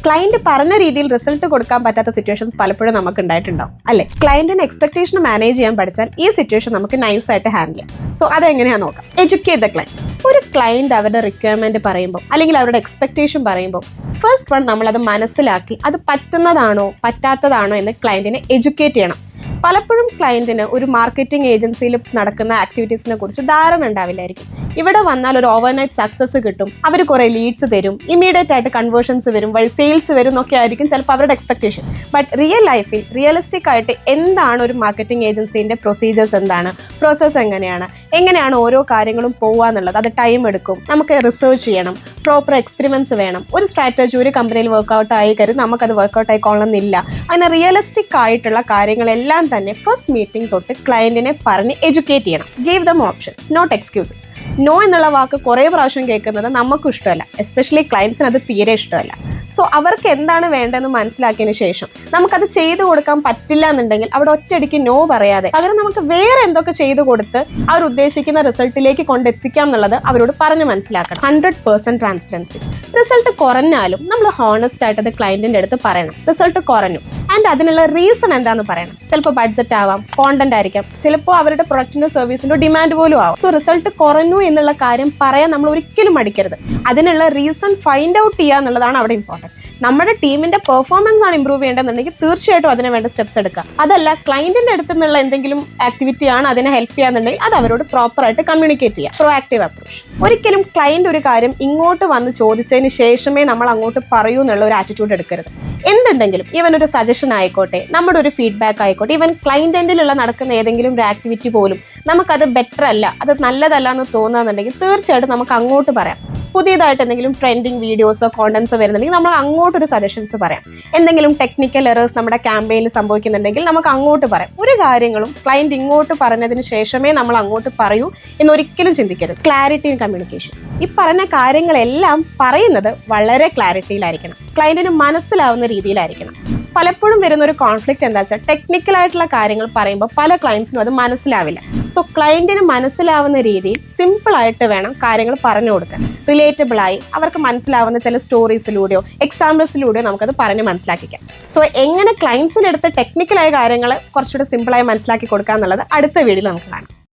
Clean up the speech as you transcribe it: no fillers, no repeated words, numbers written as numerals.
Client പറഞ്ഞ രീതിയിൽ result കൊടുക്കാൻ പറ്റാത്ത സിറ്റുവേഷൻസ് പലപ്പോഴും നമുക്ക് ഉണ്ടായിട്ടുണ്ടാവും അല്ലേ? ക്ലയന്റിന് എക്സ്പെക്ടേഷൻ മാനേജ് ചെയ്യാൻ പഠിച്ചാൽ ഈ സിറ്റുവേഷൻ നമുക്ക് നൈസായിട്ട് ഹാൻഡിൽ ചെയ്യാം. സോ അതെങ്ങനെയാണെന്ന് നോക്കാം. Educate the client. ഒരു ക്ലയന്റ് അവരുടെ റിക്വയർമെന്റ് പറയുമ്പോൾ അല്ലെങ്കിൽ അവരുടെ എക്സ്പെക്ടേഷൻ പറയുമ്പോൾ ഫസ്റ്റ് വൺ നമ്മളത് മനസ്സിലാക്കി അത് പറ്റുന്നതാണോ പറ്റാത്തതാണോ എന്ന് ക്ലയന്റിനെ എഡ്യൂക്കേറ്റ് ചെയ്യണം. പലപ്പോഴും ക്ലയന്റിന് ഒരു മാർക്കറ്റിംഗ് ഏജൻസിയിൽ നടക്കുന്ന ആക്ടിവിറ്റീസിനെ കുറിച്ച് ധാരണ ഉണ്ടാവില്ലായിരിക്കും. ഇവിടെ വന്നാൽ ഒരു ഓവർനൈറ്റ് സക്സസ് കിട്ടും, അവർ കുറേ ലീഡ്സ് തരും, ഇമീഡിയറ്റ് ആയിട്ട് കൺവേർഷൻസ് വരും, വഴി സെയിൽസ് വരും എന്നൊക്കെ ആയിരിക്കും ചിലപ്പോൾ അവരുടെ എക്സ്പെക്ടേഷൻ. ബട്ട് റിയൽ ലൈഫിൽ റിയലിസ്റ്റിക് ആയിട്ട് എന്താണ് ഒരു മാർക്കറ്റിംഗ് ഏജൻസീൻ്റെ പ്രൊസീജിയേഴ്സ്, എന്താണ് പ്രോസസ്സ്, എങ്ങനെയാണ് ഓരോ കാര്യങ്ങളും പോവുക എന്നുള്ളത്. അത് ടൈം എടുക്കും, നമുക്ക് റിസർച്ച് ചെയ്യണം, പ്രോപ്പർ എക്സ്പെരിമെന്റ്സ് വേണം. ഒരു സ്ട്രാറ്റജി ഒരു കമ്പനിയിൽ വർക്ക്ഔട്ട് ആയി കരുതി നമുക്കത് വർക്ക്ഔട്ട് ആയിക്കൊള്ളണമെന്നില്ല. അങ്ങനെ റിയലിസ്റ്റിക് ആയിട്ടുള്ള കാര്യങ്ങളെല്ലാം തന്നെ ഫസ്റ്റ് മീറ്റിംഗ് തൊട്ട് ക്ലയന്റിനെ പറഞ്ഞ് എഡ്യൂക്കേറ്റ് ചെയ്യണം. Give them options, not excuses. No എന്നുള്ള വാക്ക് കുറേ പ്രാവശ്യം കേൾക്കുന്നത് നമുക്കും ഇഷ്ടമല്ല, എസ്പെഷ്യലി ക്ലയൻസിന് അത് തീരെ ഇഷ്ടമല്ല. സോ അവർക്ക് എന്താണ് വേണ്ടതെന്ന് മനസ്സിലാക്കിയതിന് ശേഷം നമുക്കത് ചെയ്തു കൊടുക്കാൻ പറ്റില്ല എന്നുണ്ടെങ്കിൽ അവിടെ ഒറ്റയടിക്ക് നോ പറയാതെ പകരം നമുക്ക് വേറെ എന്തൊക്കെ ചെയ്തു കൊടുത്ത് അവർ ഉദ്ദേശിക്കുന്ന റിസൾട്ടിലേക്ക് കൊണ്ടെത്തിക്കാം എന്നുള്ളത് അവരോട് പറഞ്ഞ് മനസ്സിലാക്കണം. 100% ട്രാൻസ്പെറൻസി. റിസൾട്ട് കുറഞ്ഞാലും നമ്മൾ ഹോണസ്റ്റ് ആയിട്ട് അത് ക്ലയന്റിന്റെ അടുത്ത് പറയണം, റിസൾട്ട് കുറഞ്ഞു, ആൻഡ് അതിനുള്ള റീസൺ എന്താണെന്ന് പറയണം. ചിലപ്പോൾ ബഡ്ജറ്റ് ആവാം, കോണ്ടന്റ് ആയിരിക്കാം, ചിലപ്പോൾ അവരുടെ പ്രൊഡക്റ്റിന്റെ സർവീസിന്റെ ഡിമാൻഡ് പോലും ആവാം. സോ റിസൾട്ട് കുറഞ്ഞു എന്നുള്ള കാര്യം പറയാൻ നമ്മൾ ഒരിക്കലും മടിക്കരുത്. അതിനുള്ള റീസൺ ഫൈൻഡ് ഔട്ട് ചെയ്യുക എന്നുള്ളതാണ് അവിടെ ഇമ്പോർട്ടൻറ്റ്. നമ്മുടെ ടീമിന്റെ പെർഫോമൻസ് ആണ് ഇമ്പ്രൂവ് ചെയ്യേണ്ടതെന്നുണ്ടെങ്കിൽ തീർച്ചയായിട്ടും അതിന് വേണ്ട സ്റ്റെപ്സ് എടുക്കുക. അതല്ല ക്ലയന്റിന്റെ അടുത്ത് നിന്നുള്ള എന്തെങ്കിലും ആക്ടിവിറ്റി ആണ് അതിനെ ഹെൽപ്പ് ചെയ്യാന്നുണ്ടെങ്കിൽ അത് അവരോട് പ്രോപ്പറായിട്ട് കമ്മ്യൂണിക്കേറ്റ് ചെയ്യുക. Proactive approach. ഒരിക്കലും ക്ലയന്റ് ഒരു കാര്യം ഇങ്ങോട്ട് വന്ന് ചോദിച്ചതിന് ശേഷമേ നമ്മൾ അങ്ങോട്ട് പറയൂ എന്നുള്ള ഒരു ആറ്റിറ്റ്യൂഡ് എടുക്കരുത്. എന്തുണ്ടെങ്കിലും ഈവൻ ഒരു സജഷൻ ആയിക്കോട്ടെ, നമ്മുടെ ഒരു ഫീഡ്ബാക്ക് ആയിക്കോട്ടെ, ഈവൻ ക്ലയന്റ് എൻഡിലുള്ള നടക്കുന്ന ഏതെങ്കിലും ഒരു ആക്ടിവിറ്റി പോലും നമുക്കത് ബെറ്റർ അല്ല, അത് നല്ലതല്ല എന്ന് തോന്നുകയെന്നുണ്ടെങ്കിൽ തീർച്ചയായിട്ടും നമുക്ക് അങ്ങോട്ട് പറയാം. പുതിയതായിട്ട് എന്തെങ്കിലും ട്രെൻഡിങ് വീഡിയോസോ കോണ്ടന്റ്സോ വരുന്നുണ്ടെങ്കിൽ നമ്മൾ അങ്ങോട്ടൊരു സജഷൻസ് പറയാം. എന്തെങ്കിലും ടെക്നിക്കൽ എറേഴ്സ് നമ്മുടെ ക്യാമ്പയിനിൽ സംഭവിക്കുന്നുണ്ടെങ്കിൽ നമുക്ക് അങ്ങോട്ട് പറയാം. ഒരു കാര്യങ്ങളും ക്ലയന്റ് ഇങ്ങോട്ട് പറഞ്ഞതിന് ശേഷമേ നമ്മൾ അങ്ങോട്ട് പറയൂ എന്നൊരിക്കലും ചിന്തിക്കരുത്. Clarity in communication. ഈ പറഞ്ഞ കാര്യങ്ങളെല്ലാം പറയുന്നത് വളരെ ക്ലാരിറ്റിയിലായിരിക്കണം, ക്ലയന്റിന് മനസ്സിലാവുന്ന രീതിയിലായിരിക്കണം. പലപ്പോഴും വരുന്ന ഒരു കോൺഫ്ലിക്റ്റ് എന്താ വെച്ചാൽ ടെക്നിക്കൽ ആയിട്ടുള്ള കാര്യങ്ങൾ പറയുമ്പോൾ പല ക്ലയൻസിനും അത് മനസ്സിലാവില്ല. സോ ക്ലയന്റിന് മനസ്സിലാവുന്ന രീതിയിൽ സിമ്പിൾ ആയിട്ട് വേണം കാര്യങ്ങൾ പറഞ്ഞു കൊടുക്കാൻ. റിലേറ്റബിൾ ആയി അവർക്ക് മനസ്സിലാവുന്ന ചില സ്റ്റോറീസിലൂടെയോ എക്സാമ്പിൾസിലൂടെയോ നമുക്കത് പറഞ്ഞ് മനസ്സിലാക്കിക്കാം. സോ എങ്ങനെ ക്ലയൻസിൻ്റെ അടുത്ത് ടെക്നിക്കലായ കാര്യങ്ങൾ കുറച്ചുകൂടെ സിമ്പിളായി മനസ്സിലാക്കി കൊടുക്കുക എന്നുള്ളത് അടുത്ത വീഡിയോയിൽ നമുക്ക് കാണാം.